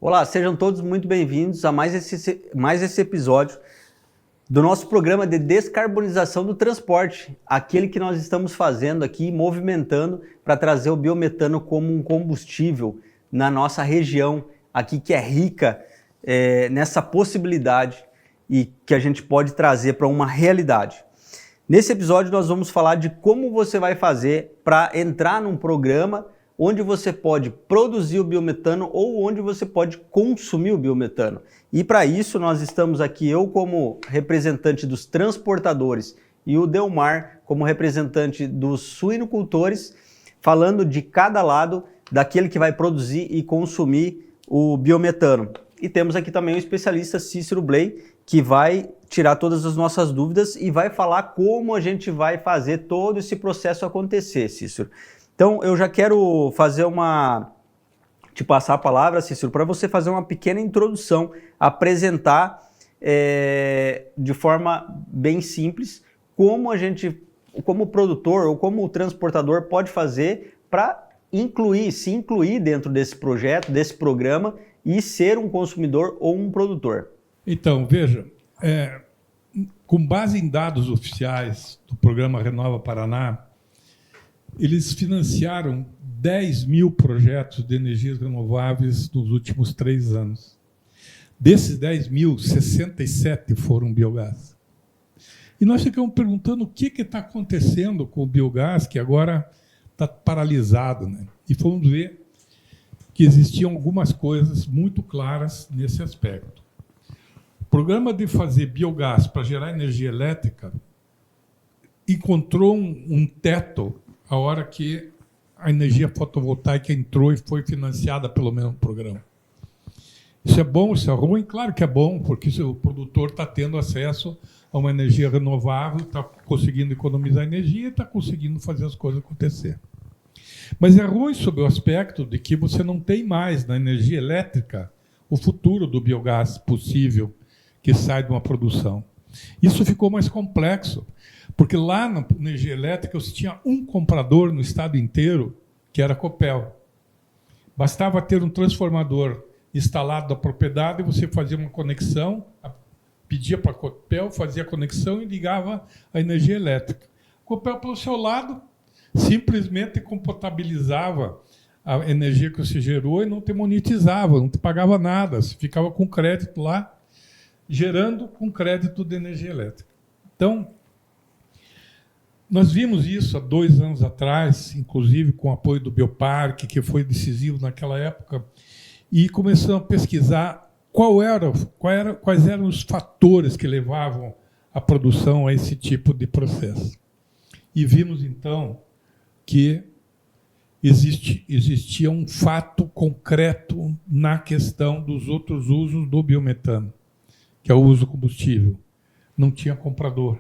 Olá, sejam todos muito bem-vindos a mais esse episódio do nosso programa de descarbonização do transporte, aquele que nós estamos fazendo aqui, movimentando para trazer o biometano como um combustível na nossa região, aqui que é rica nessa possibilidade e que a gente pode trazer para uma realidade. Nesse episódio nós vamos falar de como você vai fazer para entrar num programa onde você pode produzir o biometano ou onde você pode consumir o biometano. E para isso nós estamos aqui, eu como representante dos transportadores e o Delmar como representante dos suinocultores, falando de cada lado daquele que vai produzir e consumir o biometano. E temos aqui também o especialista Cícero Bley, que vai tirar todas as nossas dúvidas e vai falar como a gente vai fazer todo esse processo acontecer, Cícero. Então, eu já quero fazer te passar a palavra, Cícero, para você fazer uma pequena introdução, apresentar de forma bem simples como a gente, como produtor ou como o transportador pode fazer para se incluir dentro desse projeto, desse programa e ser um consumidor ou um produtor. Então, veja, com base em dados oficiais do programa Renova Paraná, eles financiaram 10 mil projetos de energias renováveis nos últimos 3 anos. Desses 10 mil, 67 foram biogás. E nós ficamos perguntando o que está acontecendo com o biogás, que agora está paralisado, né? E fomos ver que existiam algumas coisas muito claras nesse aspecto. O programa de fazer biogás para gerar energia elétrica encontrou um teto a hora que a energia fotovoltaica entrou e foi financiada pelo mesmo programa. Isso é bom, isso é ruim? Claro que é bom, porque o produtor está tendo acesso a uma energia renovável, está conseguindo economizar energia e está conseguindo fazer as coisas acontecer. Mas é ruim sob o aspecto de que você não tem mais na energia elétrica o futuro do biogás possível que sai de uma produção. Isso ficou mais complexo, porque lá na energia elétrica você tinha um comprador no estado inteiro, que era a Copel. Bastava ter um transformador instalado na propriedade e você fazia uma conexão, pedia para a Copel, fazia a conexão e ligava a energia elétrica. A Copel, pelo seu lado, simplesmente compatibilizava a energia que você gerou e não te monetizava, não te pagava nada, você ficava com crédito lá, gerando com crédito de energia elétrica. Então, nós vimos isso há 2 anos atrás, inclusive com o apoio do Bioparque, que foi decisivo naquela época, e começamos a pesquisar quais eram os fatores que levavam a produção a esse tipo de processo. E vimos, então, que existia um fato concreto na questão dos outros usos do biometano, que é o uso combustível. Não tinha comprador.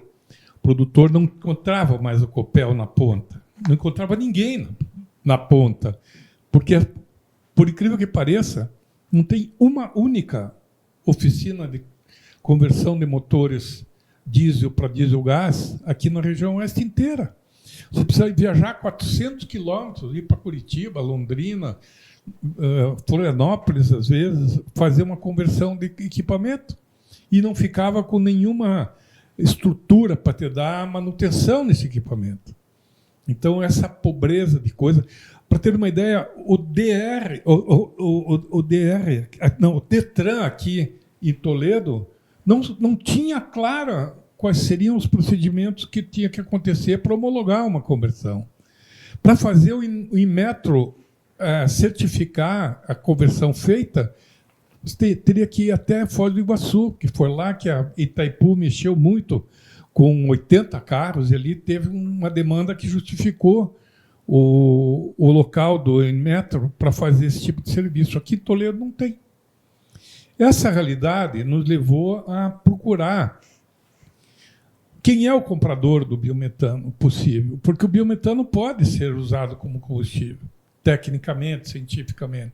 O produtor não encontrava mais o Copel na ponta. Não encontrava ninguém na ponta. Porque, por incrível que pareça, não tem uma única oficina de conversão de motores diesel para diesel gás aqui na região oeste inteira. Você precisa viajar 400 quilômetros, ir para Curitiba, Londrina, Florianópolis, às vezes, fazer uma conversão de equipamento. E não ficava com nenhuma estrutura para te dar manutenção nesse equipamento. Então, essa pobreza de coisa... Para ter uma ideia, o Detran aqui em Toledo não tinha clara quais seriam os procedimentos que tinha que acontecer para homologar uma conversão. Para fazer o Inmetro certificar a conversão feita, você teria que ir até Foz do Iguaçu, que foi lá que a Itaipu mexeu muito com 80 carros, e ali teve uma demanda que justificou o local do Inmetro para fazer esse tipo de serviço. Aqui em Toledo não tem. Essa realidade nos levou a procurar quem é o comprador do biometano possível, porque o biometano pode ser usado como combustível, tecnicamente, cientificamente.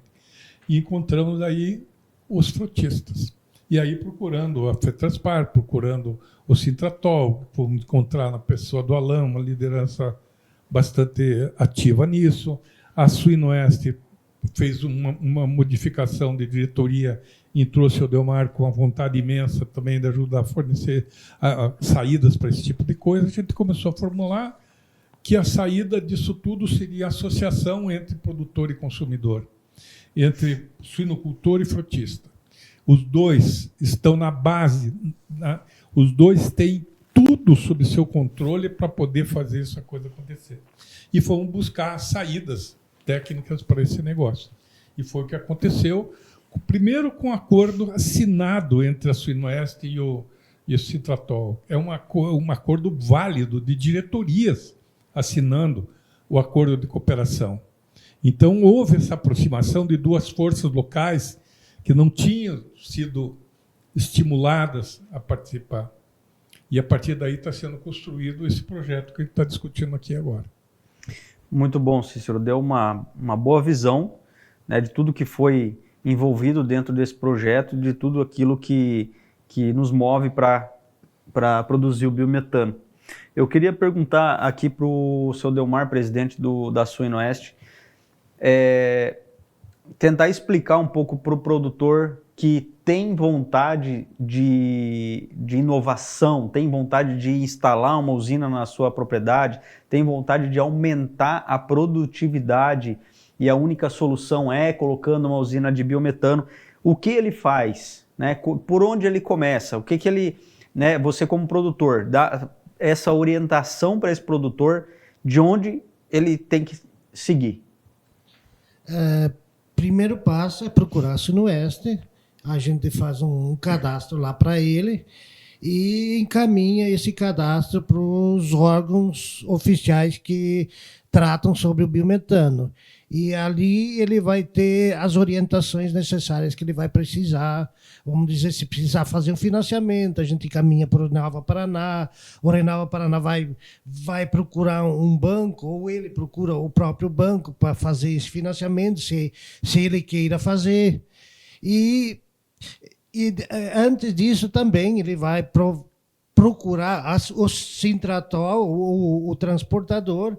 E encontramos aí os frotistas. E aí, procurando a FETRANSPAR, procurando o Sintratol, fomos encontrar na pessoa do Alain uma liderança bastante ativa nisso. A Suinoeste fez uma modificação de diretoria e trouxe o Delmar com uma vontade imensa também de ajudar a fornecer saídas para esse tipo de coisa. A gente começou a formular que a saída disso tudo seria a associação entre produtor e consumidor, entre suinocultor e frutista. Os dois estão na base, né? Os dois têm tudo sob seu controle para poder fazer essa coisa acontecer. E fomos buscar saídas técnicas para esse negócio. E foi o que aconteceu, primeiro com um acordo assinado entre a Suinoeste e o Citratol. É um acordo válido de diretorias assinando o acordo de cooperação. Então, houve essa aproximação de duas forças locais que não tinham sido estimuladas a participar. E, a partir daí, está sendo construído esse projeto que a gente está discutindo aqui agora. Muito bom, Cícero. Deu uma boa visão, né, de tudo que foi envolvido dentro desse projeto, de tudo aquilo que nos move para produzir o biometano. Eu queria perguntar aqui para o seu Delmar, presidente da Suinoeste, tentar explicar um pouco para o produtor que tem vontade de inovação, tem vontade de instalar uma usina na sua propriedade, tem vontade de aumentar a produtividade e a única solução é colocando uma usina de biometano. O que ele faz? Né? Por onde ele começa? O que ele, né, você como produtor, dá essa orientação para esse produtor de onde ele tem que seguir? Primeiro passo é procurar a Suinoeste. A gente faz um cadastro lá para ele e encaminha esse cadastro para os órgãos oficiais que tratam sobre o biometano. E ali ele vai ter as orientações necessárias que ele vai precisar. Vamos dizer, se precisar fazer um financiamento, a gente encaminha para o Renova Paraná. O Renova Paraná vai procurar um banco, ou ele procura o próprio banco para fazer esse financiamento, se ele queira fazer. E antes disso também ele vai procurar o Sintratol, o transportador,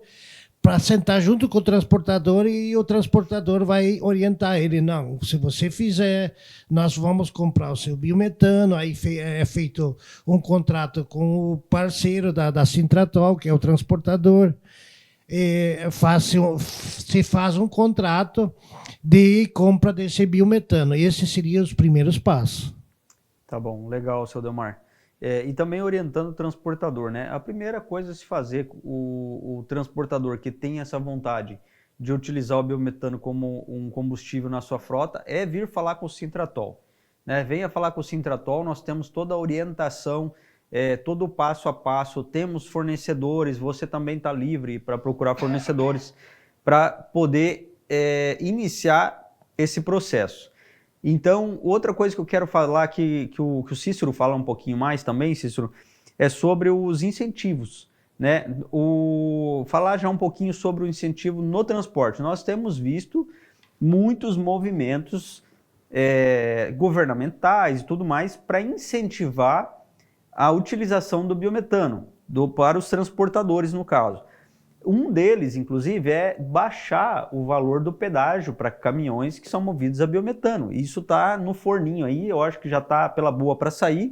para sentar junto com o transportador e o transportador vai orientar ele. Não, se você fizer, nós vamos comprar o seu biometano. Aí é feito um contrato com o parceiro da Sintratol, que é o transportador. Se faz um contrato de compra desse biometano. Esses seriam os primeiros passos. Tá bom, legal, seu Delmar. E também orientando o transportador, né? A primeira coisa a se fazer, o transportador que tem essa vontade de utilizar o biometano como um combustível na sua frota, é vir falar com o Sintratol, né? Venha falar com o Sintratol, nós temos toda a orientação, todo o passo a passo, temos fornecedores, você também está livre para procurar fornecedores para poder iniciar esse processo. Então, outra coisa que eu quero falar, que o Cícero fala um pouquinho mais também, Cícero, é sobre os incentivos, né? Falar já um pouquinho sobre o incentivo no transporte. Nós temos visto muitos movimentos governamentais e tudo mais para incentivar a utilização do biometano, para os transportadores, no caso. Um deles, inclusive, é baixar o valor do pedágio para caminhões que são movidos a biometano. Isso está no forninho aí, eu acho que já está pela boa para sair.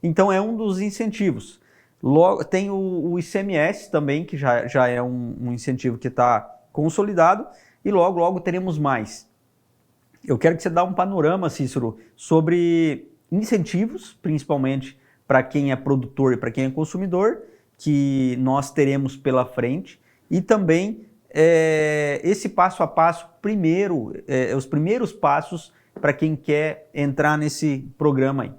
Então é um dos incentivos. Tem o ICMS também, que já é um incentivo que está consolidado, e logo teremos mais. Eu quero que você dê um panorama, Cícero, sobre incentivos, principalmente para quem é produtor e para quem é consumidor, que nós teremos pela frente, e também esse passo a passo, os primeiros passos para quem quer entrar nesse programa aí.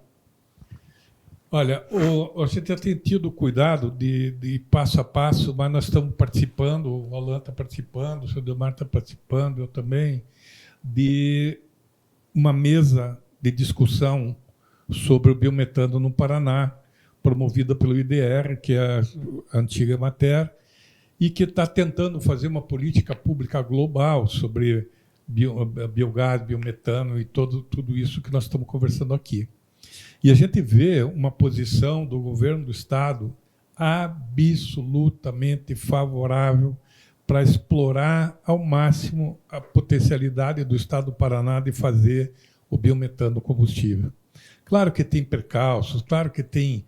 Olha, você tem tido cuidado de passo a passo, mas nós estamos participando, o Alan está participando, o seu Delmar está participando, eu também, de uma mesa de discussão sobre o biometano no Paraná, promovida pelo IDR, que é a antiga Emater, e que está tentando fazer uma política pública global sobre biogás, biometano e tudo isso que nós estamos conversando aqui. E a gente vê uma posição do governo do Estado absolutamente favorável para explorar ao máximo a potencialidade do Estado do Paraná de fazer o biometano combustível. Claro que tem percalços, claro que tem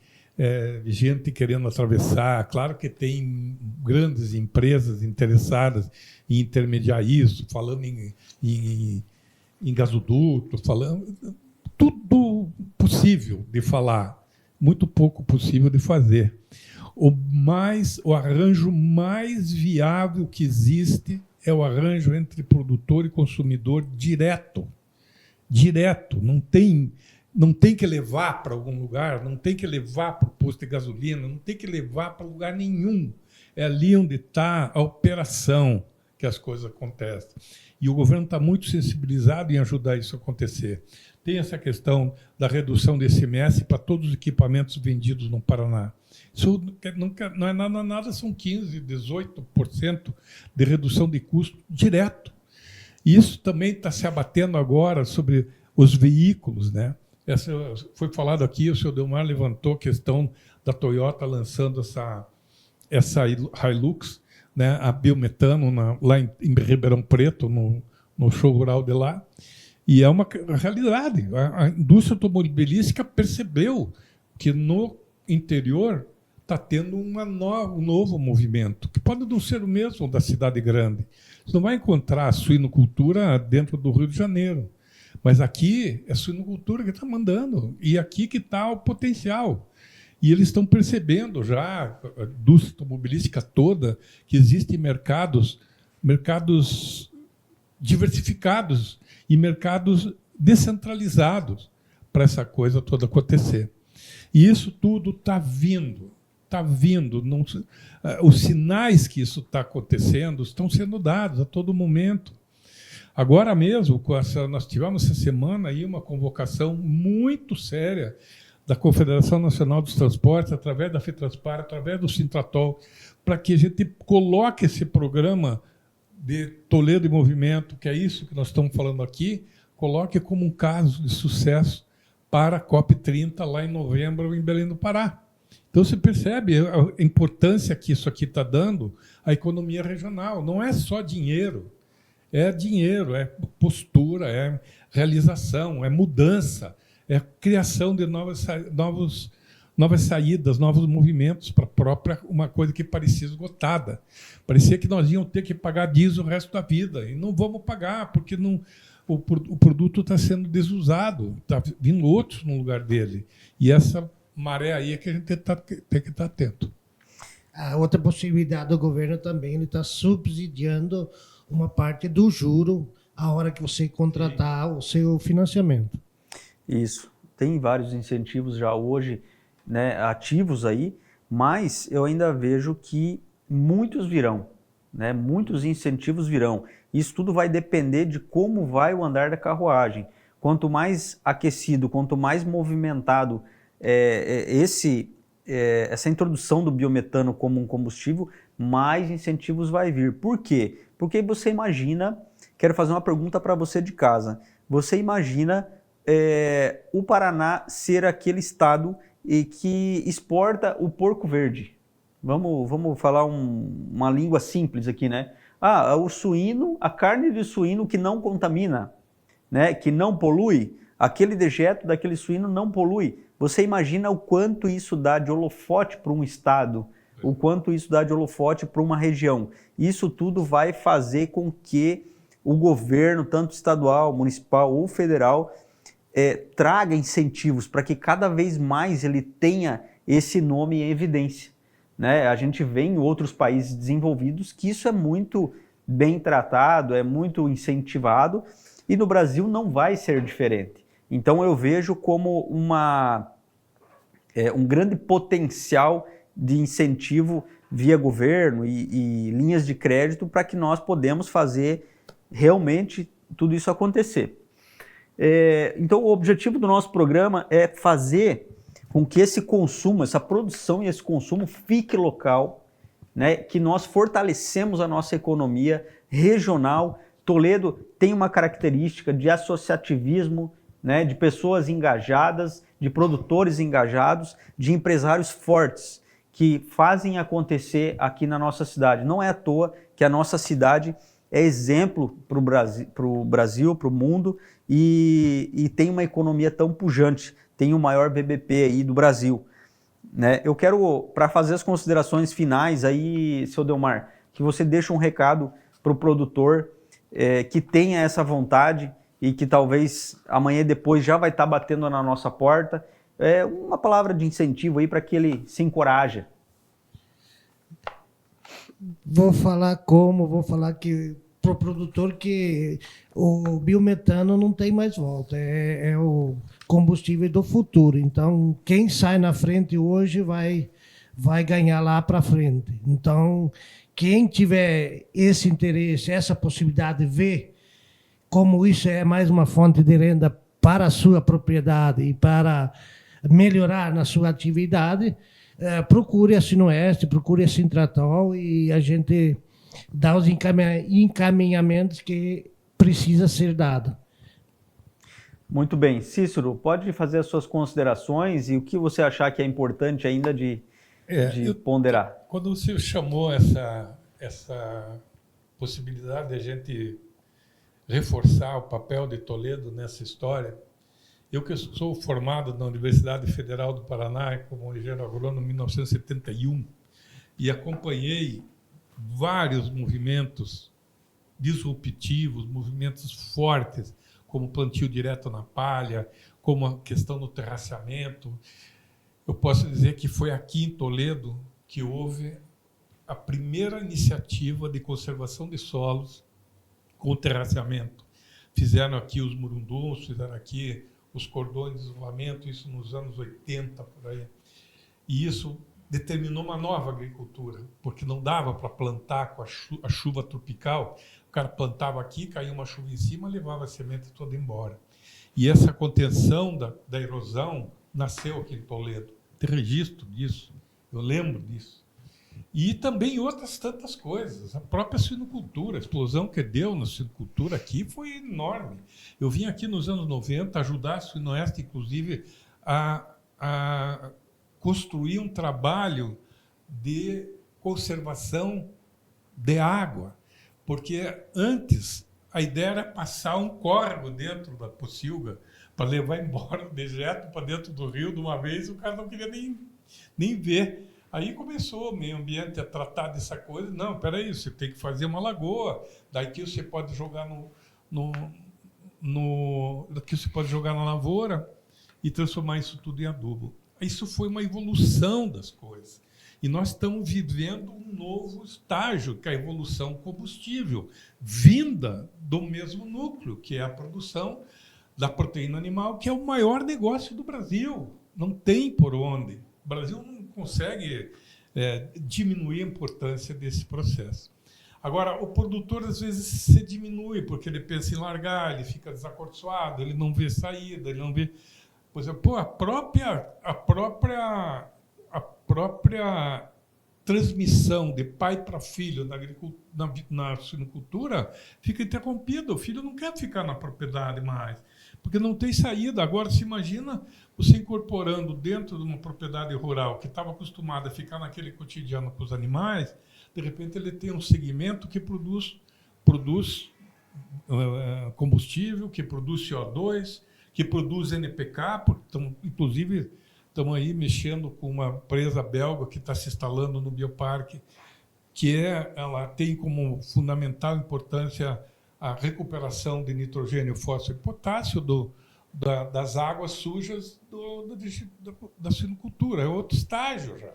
gente querendo atravessar, claro que tem grandes empresas interessadas em intermediar isso, falando em gasoduto, falando tudo possível de falar, muito pouco possível de fazer. O arranjo mais viável que existe é o arranjo entre produtor e consumidor direto. Direto, não tem que levar para algum lugar, não tem que levar para o posto de gasolina, não tem que levar para lugar nenhum. É ali onde está a operação que as coisas acontecem. E o governo está muito sensibilizado em ajudar isso a acontecer. Tem essa questão da redução do ICMS para todos os equipamentos vendidos no Paraná. Isso não é nada, são 15%, 18% de redução de custo direto. E isso também está se abatendo agora sobre os veículos, né? Foi falado aqui, o senhor Delmar levantou a questão da Toyota lançando essa Hilux, né, a biometano, lá em Ribeirão Preto, no show rural de lá. E é uma realidade. A indústria automobilística percebeu que no interior está tendo um novo movimento, que pode não ser o mesmo da cidade grande. Você não vai encontrar a suinocultura dentro do Rio de Janeiro. Mas aqui é a suinocultura que está mandando, e aqui que está o potencial. E eles estão percebendo já, a indústria automobilística toda, que existem mercados diversificados e mercados descentralizados para essa coisa toda acontecer. E isso tudo está vindo. Está vindo. Os sinais que isso está acontecendo estão sendo dados a todo momento. Agora mesmo, nós tivemos essa semana aí uma convocação muito séria da Confederação Nacional dos Transportes, através da FETranspar, através do Sintratol, para que a gente coloque esse programa de Toledo em Movimento, que é isso que nós estamos falando aqui, coloque como um caso de sucesso para a COP30 lá em novembro em Belém do Pará. Então você percebe a importância que isso aqui está dando à economia regional. Não é só dinheiro. É dinheiro, é postura, é realização, é mudança, é criação de novas saídas, novos movimentos para a própria, uma coisa que parecia esgotada. Parecia que nós íamos ter que pagar diesel o resto da vida, e não vamos pagar, porque o produto está sendo desusado, está vindo outros no lugar dele. E essa maré aí é que a gente tem que estar atento. A outra possibilidade do governo também está subsidiando uma parte do juro a hora que você contratar o seu financiamento. Isso. Tem vários incentivos já hoje, né, ativos aí, mas eu ainda vejo que muitos virão, né, muitos incentivos virão. Isso tudo vai depender de como vai o andar da carruagem. Quanto mais aquecido, quanto mais movimentado essa introdução do biometano como um combustível, mais incentivos vai vir. Por quê? Porque você imagina, quero fazer uma pergunta para você de casa, você imagina o Paraná ser aquele estado que exporta o porco verde. Vamos falar uma língua simples aqui, né? O suíno, a carne de suíno que não contamina, né? Que não polui, aquele dejeto daquele suíno não polui. Você imagina o quanto isso dá de holofote para um estado, o quanto isso dá de holofote para uma região. Isso tudo vai fazer com que o governo, tanto estadual, municipal ou federal, traga incentivos para que cada vez mais ele tenha esse nome em evidência, né? A gente vê em outros países desenvolvidos que isso é muito bem tratado, é muito incentivado, e no Brasil não vai ser diferente. Então eu vejo como um grande potencial de incentivo via governo e linhas de crédito para que nós podemos fazer realmente tudo isso acontecer. Então o objetivo do nosso programa é fazer com que esse consumo, essa produção e esse consumo fique local, né? Que nós fortalecemos a nossa economia regional. Toledo tem uma característica de associativismo, né? De pessoas engajadas, de produtores engajados, de empresários fortes que fazem acontecer aqui na nossa cidade. Não é à toa que a nossa cidade é exemplo para o Brasil, para o mundo, e tem uma economia tão pujante, tem o maior BBP aí do Brasil, né? Eu quero, para fazer as considerações finais aí, seu Delmar, que você deixe um recado para o produtor que tenha essa vontade e que talvez amanhã depois já vai estar batendo na nossa porta. Uma palavra de incentivo aí para que ele se encoraje. Vou falar que para o produtor que o biometano não tem mais volta, é o combustível do futuro. Então, quem sai na frente hoje vai ganhar lá para frente. Então, quem tiver esse interesse, essa possibilidade de ver como isso é mais uma fonte de renda para a sua propriedade e para melhorar na sua atividade, procure a Sinoeste, procure a Sintratol e a gente dá os encaminhamentos que precisa ser dado. Muito bem. Cícero, pode fazer as suas considerações e o que você achar que é importante ainda de ponderar. Quando você chamou essa possibilidade de a gente reforçar o papel de Toledo nessa história, eu que sou formado na Universidade Federal do Paraná como engenheiro agrônomo em 1971 e acompanhei vários movimentos disruptivos, movimentos fortes, como plantio direto na palha, como a questão do terraceamento. Eu posso dizer que foi aqui em Toledo que houve a primeira iniciativa de conservação de solos com o terraceamento. Fizeram aqui os murunduns, fizeram aqui os cordões de isolamento, isso nos anos 80, por aí. E isso determinou uma nova agricultura, porque não dava para plantar com a chuva tropical. O cara plantava aqui, caía uma chuva em cima, levava a semente toda embora. E essa contenção da erosão nasceu aqui em Toledo. Tem registro disso, eu lembro disso. E também outras tantas coisas. A própria suinocultura, a explosão que deu na suinocultura aqui foi enorme. Eu vim aqui nos anos 90 ajudar a Suinoeste, inclusive, a construir um trabalho de conservação de água. Porque antes a ideia era passar um córrego dentro da pocilga para levar embora o dejeto para dentro do rio de uma vez, e o cara não queria nem ver. Aí começou o meio ambiente a tratar dessa coisa. Não, espera aí, você tem que fazer uma lagoa, daqui você pode jogar daqui você pode jogar na lavoura e transformar isso tudo em adubo. Isso foi uma evolução das coisas. E nós estamos vivendo um novo estágio, que é a evolução combustível, vinda do mesmo núcleo, que é a produção da proteína animal, que é o maior negócio do Brasil. Não tem por onde. O Brasil não consegue diminuir a importância desse processo. Agora, o produtor, às vezes, se diminui, porque ele pensa em largar, ele fica desacorçoado, ele não vê saída, ele não vê... Por exemplo, a própria transmissão de pai para filho na suinocultura fica interrompida. O filho não quer ficar na propriedade mais, porque não tem saída. Agora, se imagina você incorporando dentro de uma propriedade rural que estava acostumada a ficar naquele cotidiano com os animais, de repente ele tem um segmento que produz combustível, que produz CO2, que produz NPK, inclusive estamos aí mexendo com uma empresa belga que está se instalando no bioparque, ela tem como fundamental importância a recuperação de nitrogênio, fósforo e potássio das águas sujas da suinocultura. É outro estágio já.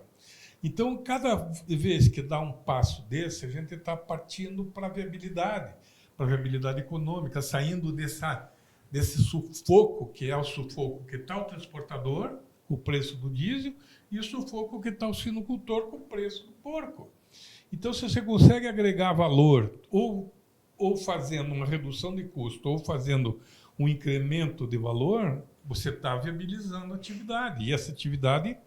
Então, cada vez que dá um passo desse, a gente está partindo para a viabilidade econômica, saindo desse sufoco, que é o sufoco que está o transportador, com o preço do diesel, e o sufoco que está o suinocultor com o preço do porco. Então, se você consegue agregar valor, ou fazendo uma redução de custo, ou fazendo um incremento de valor, você está viabilizando a atividade. E essa atividade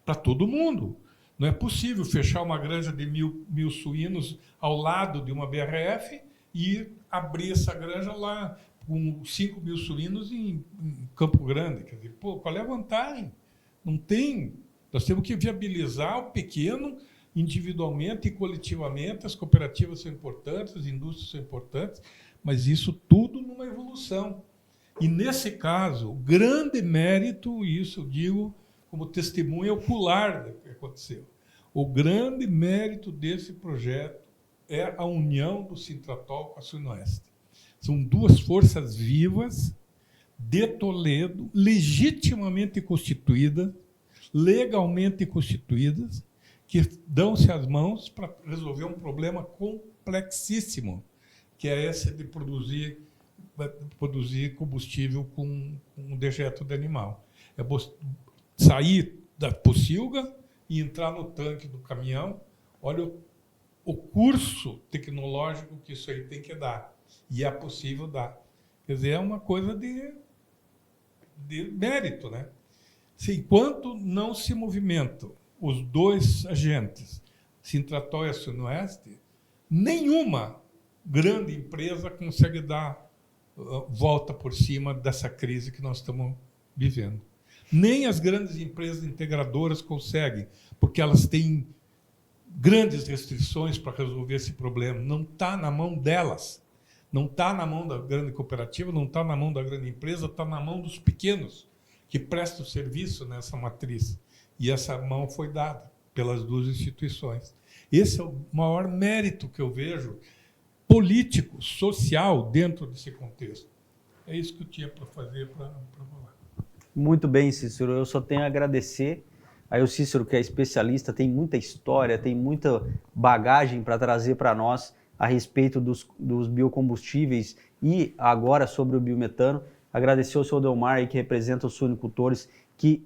para todo mundo. Não é possível fechar uma granja de mil suínos ao lado de uma BRF e abrir essa granja lá com 5.000 suínos em Campo Grande. Quer dizer, qual é a vantagem? Não tem. Nós temos que viabilizar o pequeno individualmente e coletivamente, as cooperativas são importantes, as indústrias são importantes, mas isso tudo numa evolução. E nesse caso, o grande mérito, e isso eu digo como testemunha ocular do que aconteceu, o grande mérito desse projeto é a união do Sintratol com a Sunoeste. São duas forças vivas de Toledo, legitimamente constituídas, legalmente constituídas, que dão-se as mãos para resolver um problema complexíssimo, que é esse de produzir combustível com dejeto de animal. É sair da pocilga e entrar no tanque do caminhão. Olha o curso tecnológico que isso aí tem que dar. E é possível dar. Quer dizer, é uma coisa de mérito, né? Se, enquanto não se movimentam os dois agentes, Sintratol e a Sunoeste, nenhuma grande empresa consegue dar volta por cima dessa crise que nós estamos vivendo. Nem as grandes empresas integradoras conseguem, porque elas têm grandes restrições para resolver esse problema. Não está na mão delas. Não está na mão da grande cooperativa, não está na mão da grande empresa, está na mão dos pequenos que prestam serviço nessa matriz. E essa mão foi dada pelas duas instituições. Esse é o maior mérito que eu vejo político, social, dentro desse contexto. É isso que eu tinha para fazer, para falar. Muito bem, Cícero. Eu só tenho a agradecer. Aí o Cícero, que é especialista, tem muita história, tem muita bagagem para trazer para nós a respeito dos biocombustíveis e agora sobre o biometano. Agradecer ao senhor Delmar, aí, que representa os suinicultores, que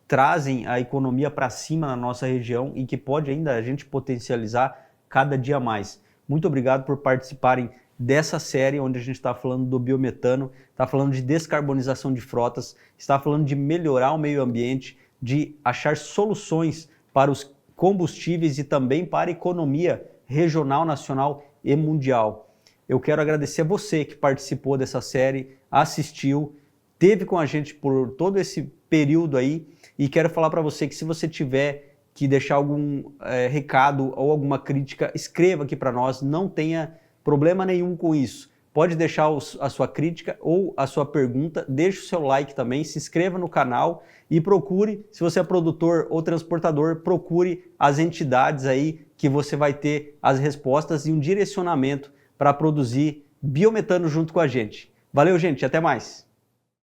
trazem a economia para cima na nossa região e que pode ainda a gente potencializar cada dia mais. Muito obrigado por participarem dessa série onde a gente está falando do biometano, está falando de descarbonização de frotas, está falando de melhorar o meio ambiente, de achar soluções para os combustíveis e também para a economia regional, nacional e mundial. Eu quero agradecer a você que participou dessa série, assistiu, esteve com a gente por todo esse período aí e quero falar para você que se você tiver que deixar algum recado ou alguma crítica, escreva aqui para nós, não tenha problema nenhum com isso. Pode deixar a sua crítica ou a sua pergunta, deixe o seu like também, se inscreva no canal e procure, se você é produtor ou transportador, procure as entidades aí que você vai ter as respostas e um direcionamento para produzir biometano junto com a gente. Valeu, gente, até mais!